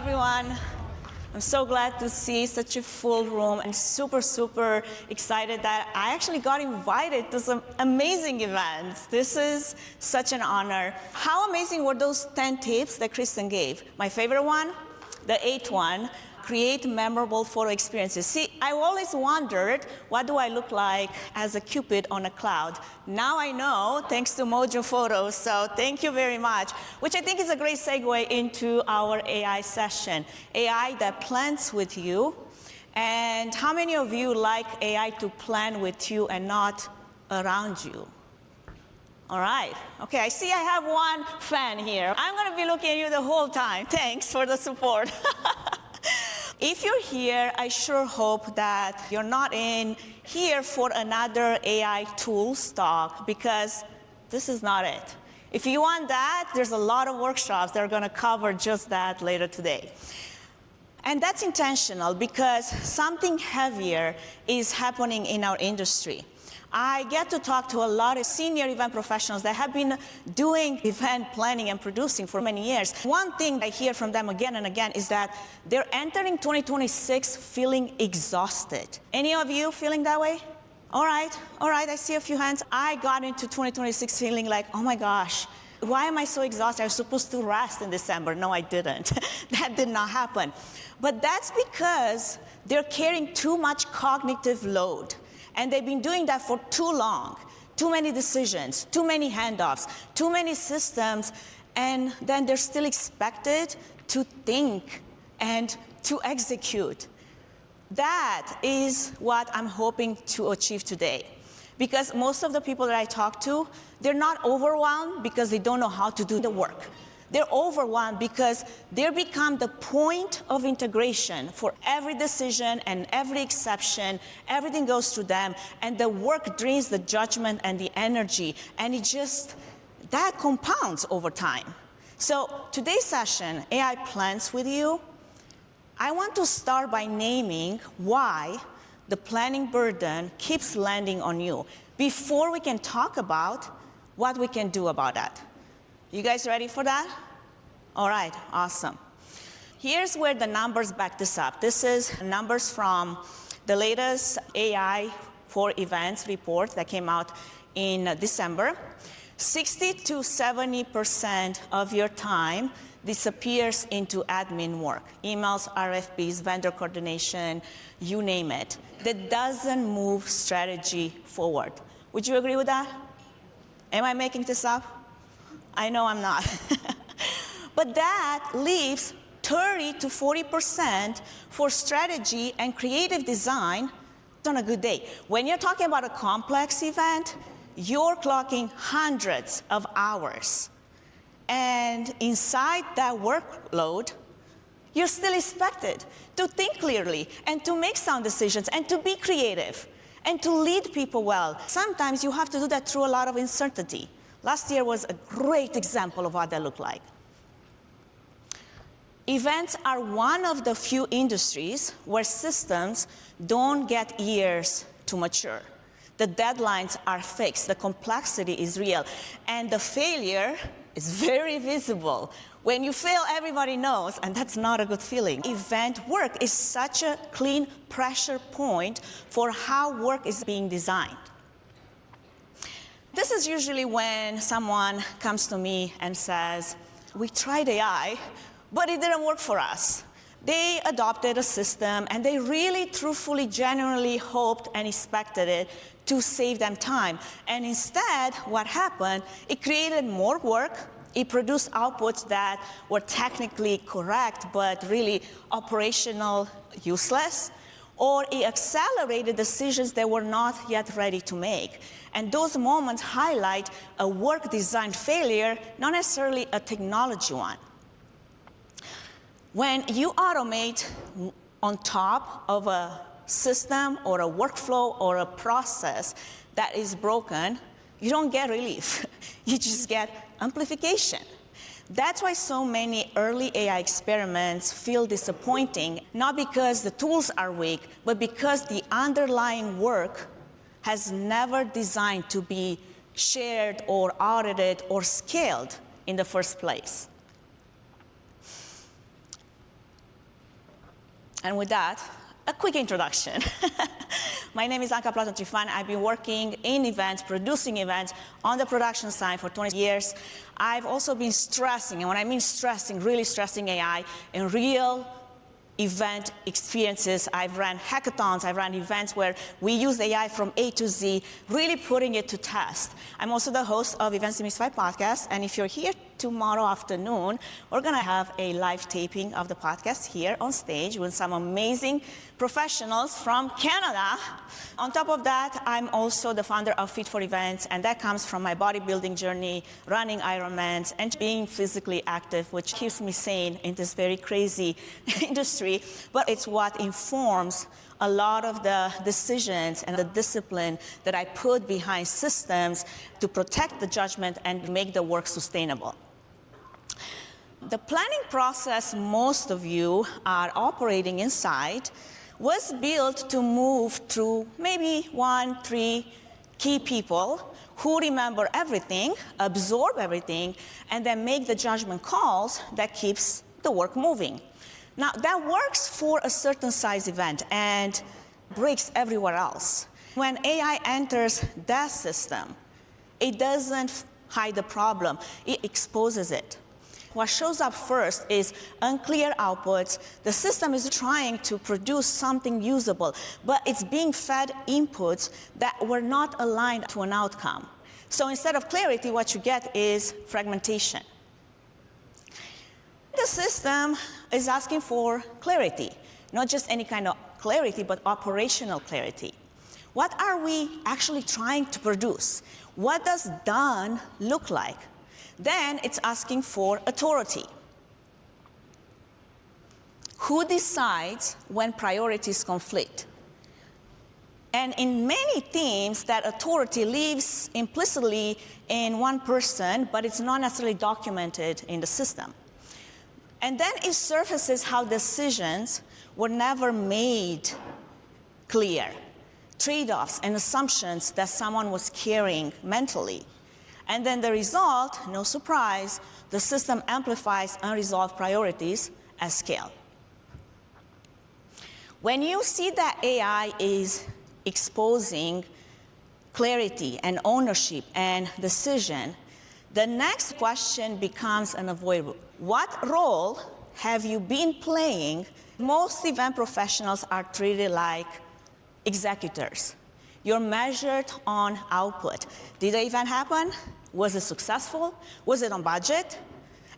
everyone. I'm so glad to see such a full room and super excited that I actually got invited to some amazing events. This is such an honor. How amazing were those 10 tips that Kristen gave? My favorite one, the 8th one, create memorable photo experiences. See, I always wondered, what do I look like as a Cupid on a cloud? Now I know, thanks to Mojo Photos, so thank you very much. Which I think is a great segue into our AI session. AI that plans with you. And how many of you like AI to plan with you and not around you? All right, okay, I see I have one fan here. I'm gonna be looking at you the whole time. Thanks for the support. If you're here, I sure hope that you're not in here for another AI tools talk, because this is not it. If you want that, there's a lot of workshops that are going to cover just that later today. And that's intentional because something heavier is happening in our industry. I get to talk to a lot of senior event professionals that have been doing event planning and producing for many years. One thing I hear from them again and again is that they're entering 2026 feeling exhausted. Any of you feeling that way? All right, I see a few hands. I got into 2026 feeling like, oh my gosh, why am I so exhausted? I was supposed to rest in December. No, I didn't. That did not happen. But that's because they're carrying too much cognitive load. And they've been doing that for too long. Too many decisions, too many handoffs, too many systems, and then they're still expected to think and to execute. That is what I'm hoping to achieve today. Because most of the people that I talk to, they're not overwhelmed because they don't know how to do the work. They're overwhelmed because they've become the point of integration for every decision and every exception. Everything goes through them, and the work drains the judgment and the energy, and that compounds over time. So today's session, AI plans with you. I want to start by naming why the planning burden keeps landing on you before we can talk about what we can do about that. You guys ready for that? All right, awesome. Here's where the numbers back this up. This is numbers from the latest AI for events report that came out in December. 60 to 70% of your time disappears into admin work. Emails, RFPs, vendor coordination, you name it. That doesn't move strategy forward. Would you agree with that? Am I making this up? I know I'm not. But that leaves 30 to 40% for strategy and creative design on a good day. When you're talking about a complex event, you're clocking hundreds of hours. And inside that workload, you're still expected to think clearly and to make sound decisions and to be creative and to lead people well. Sometimes you have to do that through a lot of uncertainty. Last year was a great example of what that looked like. Events are one of the few industries where systems don't get years to mature. The deadlines are fixed, the complexity is real, and the failure is very visible. When you fail, everybody knows, and that's not a good feeling. Event work is such a clean pressure point for how work is being designed. This is usually when someone comes to me and says, we tried AI, but it didn't work for us. They adopted a system, and they really, truthfully, genuinely hoped and expected it to save them time. And instead, what happened, it created more work. It produced outputs that were technically correct, but really operational useless. Or it accelerated decisions that were not yet ready to make. And those moments highlight a work design failure, not necessarily a technology one. When you automate on top of a system or a workflow or a process that is broken, you don't get relief. You just get amplification. That's why so many early AI experiments feel disappointing, not because the tools are weak, but because the underlying work has never designed to be shared or audited or scaled in the first place. And with that, a quick introduction. My name is Anca Platon Trifan. I've been working in events, producing events on the production side for 20 years. I've also been stressing, and when I mean stressing, really stressing AI in real event experiences. I've ran hackathons, I've run events where we use AI from A to Z, really putting it to test. I'm also the host of Events Demystified podcast, and if you're here tomorrow afternoon, we're gonna have a live taping of the podcast here on stage with some amazing professionals from Canada. On top of that, I'm also the founder of Fit for Events, and that comes from my bodybuilding journey, running Ironmans, and being physically active, which keeps me sane in this very crazy industry. But it's what informs a lot of the decisions and the discipline that I put behind systems to protect the judgment and make the work sustainable. The planning process most of you are operating inside was built to move through maybe 1-3 key people who remember everything, absorb everything, and then make the judgment calls that keeps the work moving. Now, that works for a certain size event and breaks everywhere else. When AI enters that system, it doesn't hide the problem, it exposes it. What shows up first is unclear outputs. The system is trying to produce something usable, but it's being fed inputs that were not aligned to an outcome. So instead of clarity, what you get is fragmentation. The system is asking for clarity, not just any kind of clarity, but operational clarity. What are we actually trying to produce? What does done look like? Then it's asking for authority. Who decides when priorities conflict? And in many teams, that authority lives implicitly in one person, but it's not necessarily documented in the system. And then it surfaces how decisions were never made clear, trade-offs and assumptions that someone was carrying mentally. And then the result, no surprise, the system amplifies unresolved priorities at scale. When you see that AI is exposing clarity and ownership and decision, the next question becomes unavoidable. What role have you been playing? Most event professionals are treated like executors. You're measured on output. Did the event happen? Was it successful? Was it on budget?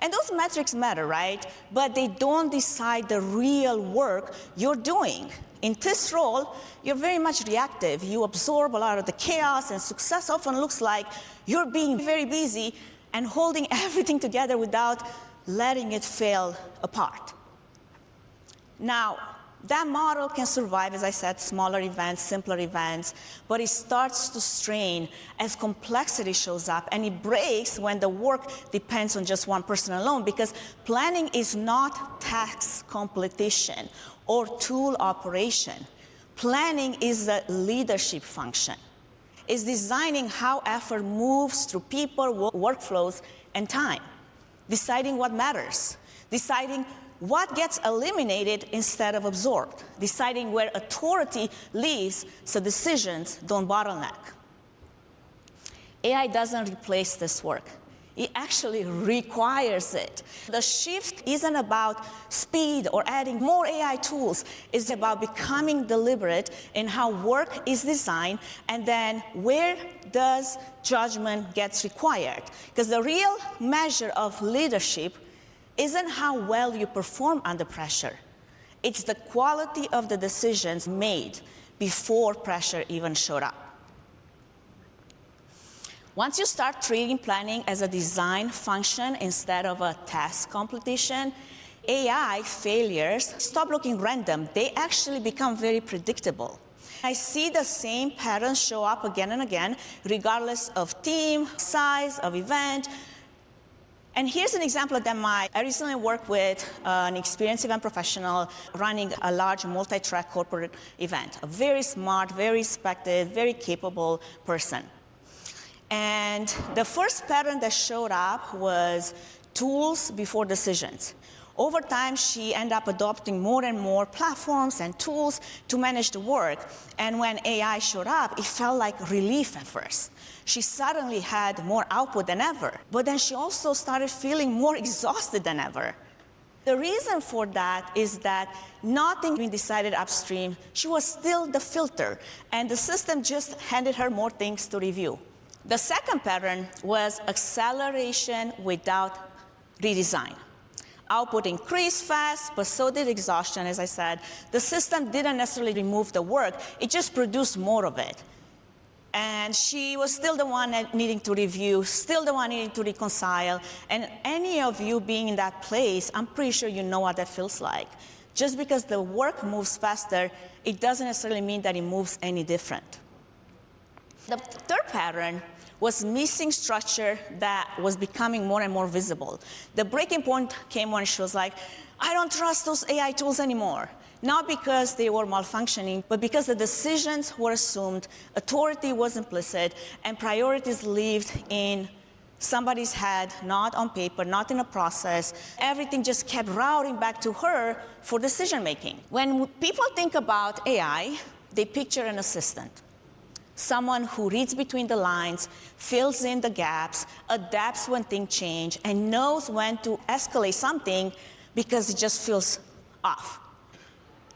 And those metrics matter, right? But they don't decide the real work you're doing. In this role, you're very much reactive. You absorb a lot of the chaos, and success often looks like you're being very busy and holding everything together without letting it fail apart. Now, that model can survive, as I said, smaller events, simpler events, but it starts to strain as complexity shows up, and it breaks when the work depends on just one person alone, because planning is not task completion or tool operation. Planning is a leadership function. It's designing how effort moves through people, workflows, and time, deciding what matters, deciding what gets eliminated instead of absorbed, deciding where authority lives so decisions don't bottleneck. AI doesn't replace this work. It actually requires it. The shift isn't about speed or adding more AI tools. It's about becoming deliberate in how work is designed, and then where does judgment gets required. Because the real measure of leadership isn't how well you perform under pressure. It's the quality of the decisions made before pressure even showed up. Once you start treating planning as a design function instead of a task completion, AI failures stop looking random. They actually become very predictable. I see the same patterns show up again and again, regardless of team, size, of event. And here's an example of them. I recently worked with an experienced event professional running a large multi-track corporate event, a very smart, very respected, very capable person. And the first pattern that showed up was tools before decisions, Over time, she ended up adopting more and more platforms and tools to manage the work. And when AI showed up, it felt like relief at first. She suddenly had more output than ever. But then she also started feeling more exhausted than ever. The reason for that is that nothing being decided upstream. She was still the filter, and the system just handed her more things to review. The second pattern was acceleration without redesign. Output increased fast, but so did exhaustion, as I said. The system didn't necessarily remove the work, it just produced more of it. And she was still the one needing to review, still the one needing to reconcile. And any of you being in that place, I'm pretty sure you know what that feels like. Just because the work moves faster, it doesn't necessarily mean that it moves any different. The third pattern was missing structure that was becoming more and more visible. The breaking point came when she was like, I don't trust those AI tools anymore. Not because they were malfunctioning, but because the decisions were assumed, authority was implicit, and priorities lived in somebody's head, not on paper, not in a process. Everything just kept routing back to her for decision making. When people think about AI, they picture an assistant. Someone who reads between the lines, fills in the gaps, adapts when things change, and knows when to escalate something because it just feels off.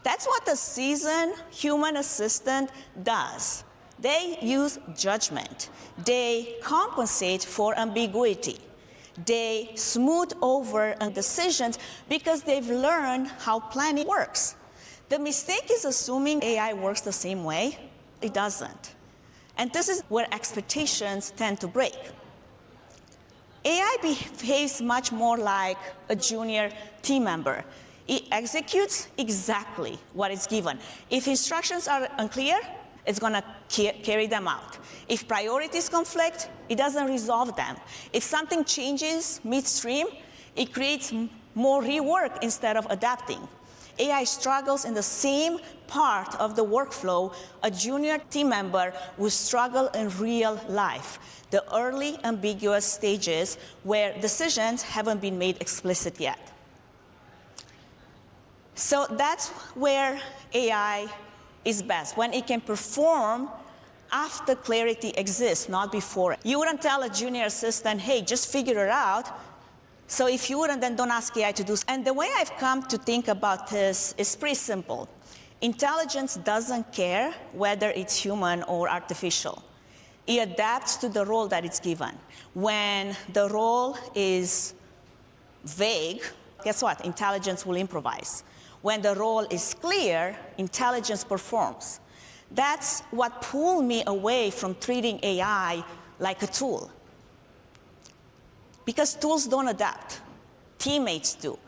That's what a seasoned human assistant does. They use judgment. They compensate for ambiguity. They smooth over decisions because they've learned how planning works. The mistake is assuming AI works the same way. It doesn't. And this is where expectations tend to break. AI behaves much more like a junior team member. It executes exactly what is given. If instructions are unclear, it's going to carry them out. If priorities conflict, it doesn't resolve them. If something changes midstream, it creates more rework instead of adapting. AI struggles in the same part of the workflow a junior team member would struggle in real life, the early ambiguous stages where decisions haven't been made explicit yet. So that's where AI is best, when it can perform after clarity exists, not before. You wouldn't tell a junior assistant, hey, just figure it out. So if you wouldn't, then don't ask AI to do so. And the way I've come to think about this is pretty simple. Intelligence doesn't care whether it's human or artificial. It adapts to the role that it's given. When the role is vague, guess what? Intelligence will improvise. When the role is clear, intelligence performs. That's what pulled me away from treating AI like a tool. Because tools don't adapt. Teammates do.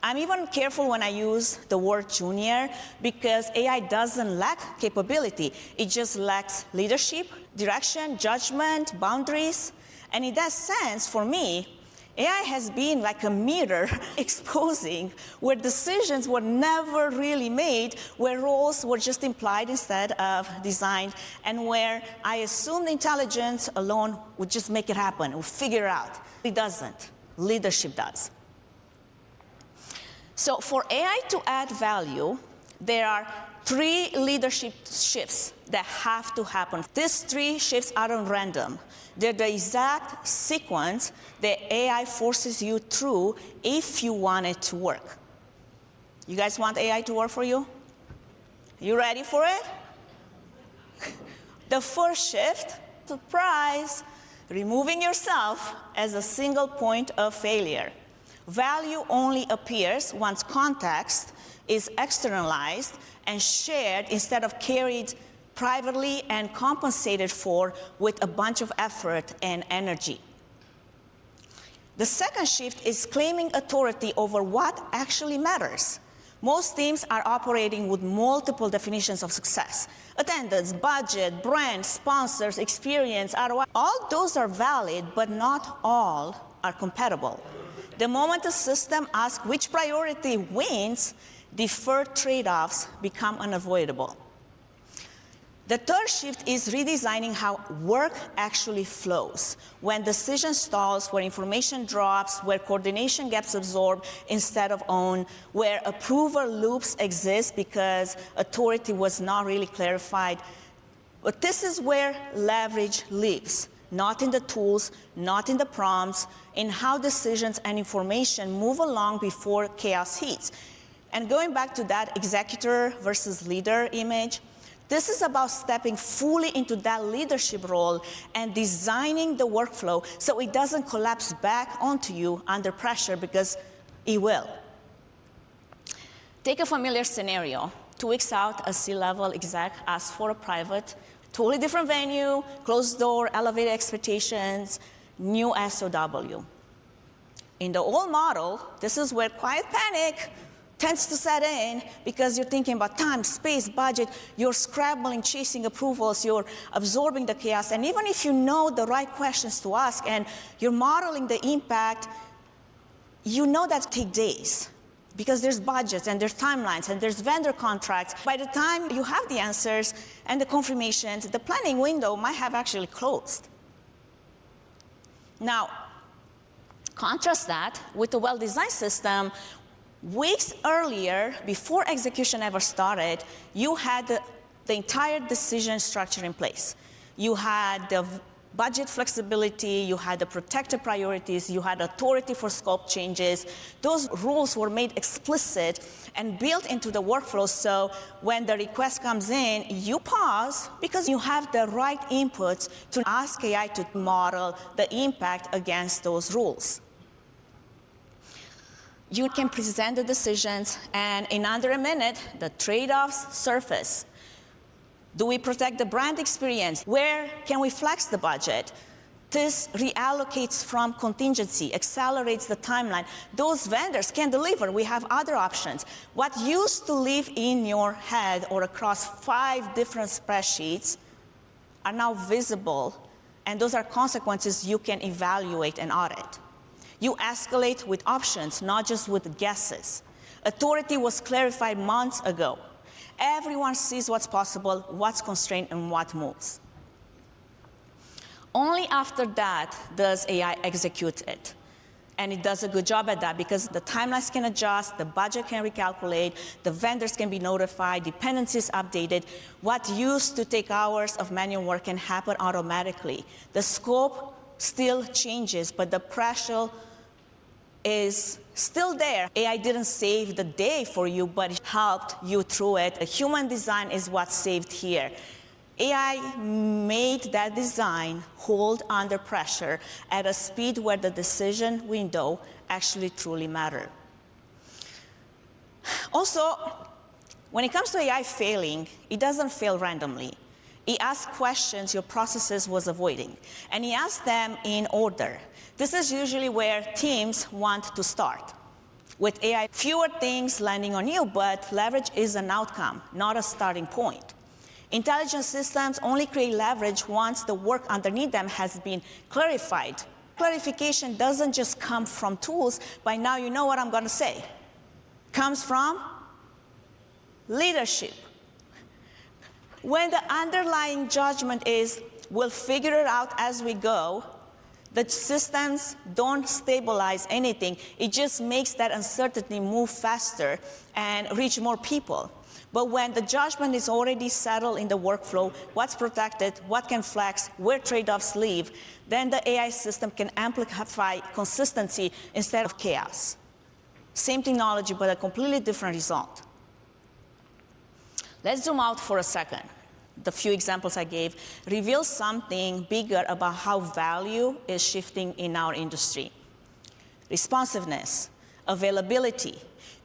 I'm even careful when I use the word junior because AI doesn't lack capability. It just lacks leadership, direction, judgment, boundaries. And in that sense, for me, AI has been like a mirror exposing where decisions were never really made, where roles were just implied instead of designed, and where I assumed intelligence alone would just make it happen, would figure it out. It doesn't. Leadership does. So for AI to add value, there are 3 leadership shifts that have to happen. These 3 shifts aren't random. They're the exact sequence that AI forces you through if you want it to work. You guys want AI to work for you? You ready for it? The first shift, surprise, removing yourself as a single point of failure. Value only appears once context is externalized and shared instead of carried privately and compensated for with a bunch of effort and energy. The second shift is claiming authority over what actually matters. Most teams are operating with multiple definitions of success. Attendance, budget, brand, sponsors, experience, ROI. All those are valid, but not all are compatible. The moment a system asks which priority wins, deferred trade-offs become unavoidable. The third shift is redesigning how work actually flows. When decision stalls, where information drops, where coordination gets absorbed instead of owned, where approval loops exist because authority was not really clarified. But this is where leverage lives, not in the tools, not in the prompts, in how decisions and information move along before chaos hits. And going back to that executor versus leader image, this is about stepping fully into that leadership role and designing the workflow so it doesn't collapse back onto you under pressure, because it will. Take a familiar scenario. 2 weeks out, a C-level exec asks for a private, totally different venue, closed door, elevated expectations, new SOW. In the old model, this is where quiet panic tends to set in, because you're thinking about time, space, budget, you're scrambling, chasing approvals, you're absorbing the chaos, and even if you know the right questions to ask and you're modeling the impact, you know that take days, because there's budgets and there's timelines and there's vendor contracts. By the time you have the answers and the confirmations, the planning window might have actually closed. Now, contrast that with a well-designed system. Weeks earlier, before execution ever started, you had the entire decision structure in place. You had the budget flexibility, you had the protected priorities, you had authority for scope changes. Those rules were made explicit and built into the workflow, so when the request comes in, you pause because you have the right inputs to ask AI to model the impact against those rules. You can present the decisions, and in under a minute, the trade-offs surface. Do we protect the brand experience? Where can we flex the budget? This reallocates from contingency, accelerates the timeline. Those vendors can deliver. We have other options. What used to live in your head or across 5 different spreadsheets are now visible, and those are consequences you can evaluate and audit. You escalate with options, not just with guesses. Authority was clarified months ago. Everyone sees what's possible, what's constrained, and what moves. Only after that does AI execute it. And it does a good job at that, because the timelines can adjust, the budget can recalculate, the vendors can be notified, dependencies updated. What used to take hours of manual work can happen automatically. The scope still changes, but the pressure is still there. AI didn't save the day for you, but it helped you through it. A human design is what saved here. AI made that design hold under pressure at a speed where the decision window actually truly mattered. Also, when it comes to AI failing, it doesn't fail randomly. It asks questions your processes was avoiding, and he asks them in order. This is usually where teams want to start. With AI, fewer things landing on you, but leverage is an outcome, not a starting point. Intelligent systems only create leverage once the work underneath them has been clarified. Clarification doesn't just come from tools, by now you know what I'm going to say. Comes from leadership. When the underlying judgment is, we'll figure it out as we go, the systems don't stabilize anything. It just makes that uncertainty move faster and reach more people. But when the judgment is already settled in the workflow, what's protected, what can flex, where trade-offs live, then the AI system can amplify consistency instead of chaos. Same technology, but a completely different result. Let's zoom out for a second. The few examples I gave reveal something bigger about how value is shifting in our industry. Responsiveness, availability,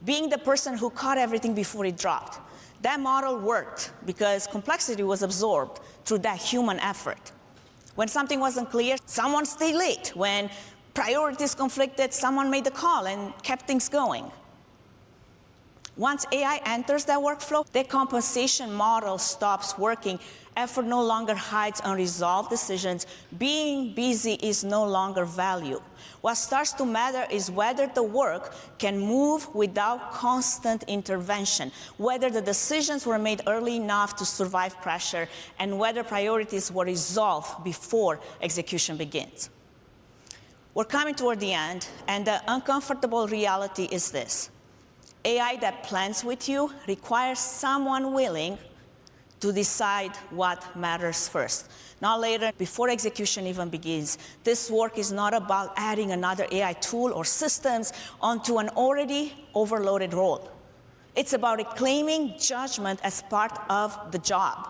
being the person who caught everything before it dropped. That model worked because complexity was absorbed through that human effort. When something wasn't clear, someone stayed late. When priorities conflicted, someone made the call and kept things going. Once AI enters that workflow, the compensation model stops working. Effort no longer hides unresolved decisions. Being busy is no longer value. What starts to matter is whether the work can move without constant intervention, whether the decisions were made early enough to survive pressure, and whether priorities were resolved before execution begins. We're coming toward the end, and the uncomfortable reality is this. AI that plans with you requires someone willing to decide what matters first. Not later, before execution even begins. This work is not about adding another AI tool or systems onto an already overloaded role. It's about reclaiming judgment as part of the job.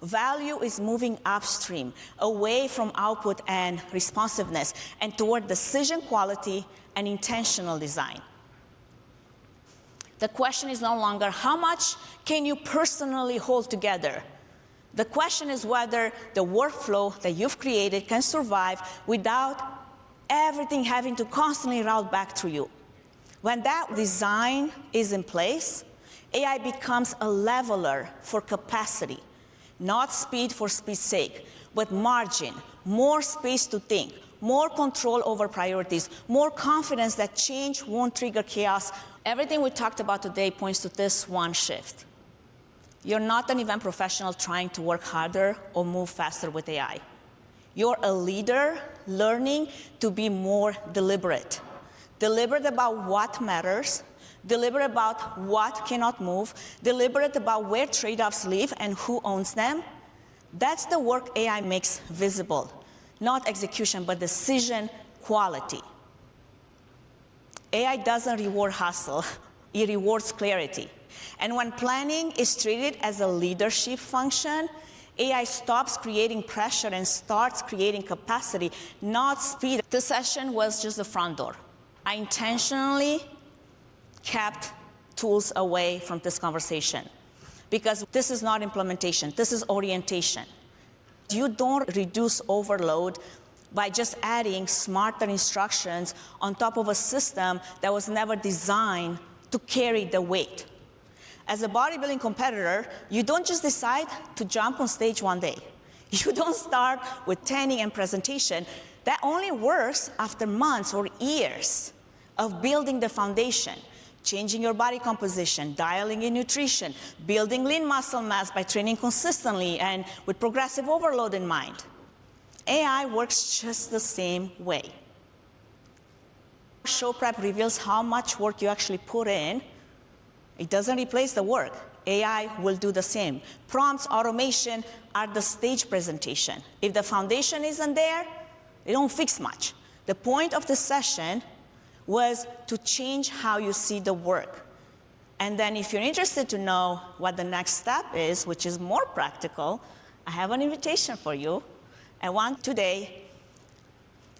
Value is moving upstream, away from output and responsiveness, and toward decision quality and intentional design. The question is no longer how much can you personally hold together. The question is whether the workflow that you've created can survive without everything having to constantly route back through you. When that design is in place, AI becomes a leveler for capacity, not speed for speed's sake, but margin, more space to think, more control over priorities, more confidence that change won't trigger chaos. Everything we talked about today points to this one shift. You're not an event professional trying to work harder or move faster with AI. You're a leader learning to be more deliberate. Deliberate about what matters, deliberate about what cannot move, deliberate about where trade-offs live and who owns them. That's the work AI makes visible. Not execution, but decision quality. AI doesn't reward hustle, it rewards clarity. And when planning is treated as a leadership function, AI stops creating pressure and starts creating capacity, not speed. This session was just the front door. I intentionally kept tools away from this conversation because this is not implementation, this is orientation. You don't reduce overload by just adding smarter instructions on top of a system that was never designed to carry the weight. As a bodybuilding competitor, you don't just decide to jump on stage one day. You don't start with training and presentation. That only works after months or years of building the foundation, changing your body composition, dialing in nutrition, building lean muscle mass by training consistently and with progressive overload in mind. AI works just the same way. Show prep reveals how much work you actually put in. It doesn't replace the work. AI will do the same. Prompts, automation are the stage presentation. If the foundation isn't there, they don't fix much. The point of the session was to change how you see the work. And then if you're interested to know what the next step is, which is more practical, I have an invitation for you. And one today,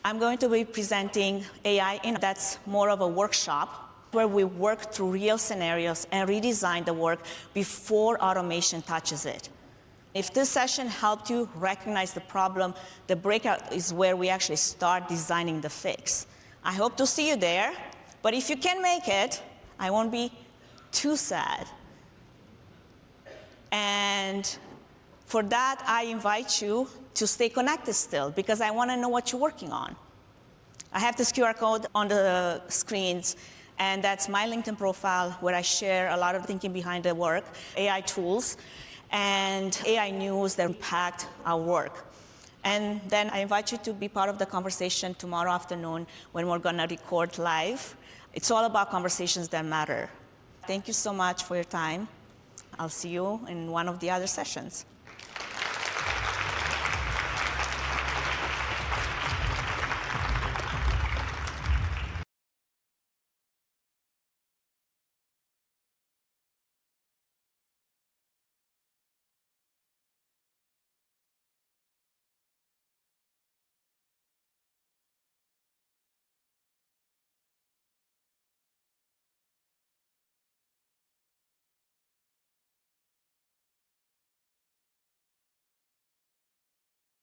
I'm going to be presenting AIinevents. That's more of a workshop where we work through real scenarios and redesign the work before automation touches it. If this session helped you recognize the problem, the breakout is where we actually start designing the fix. I hope to see you there, but if you can make it, I won't be too sad. And for that, I invite you to stay connected still, because I want to know what you're working on. I have this QR code on the screens, and that's my LinkedIn profile, where I share a lot of thinking behind the work, AI tools, and AI news that impact our work. And then I invite you to be part of the conversation tomorrow afternoon when we're going to record live. It's all about conversations that matter. Thank you so much for your time. I'll see you in one of the other sessions.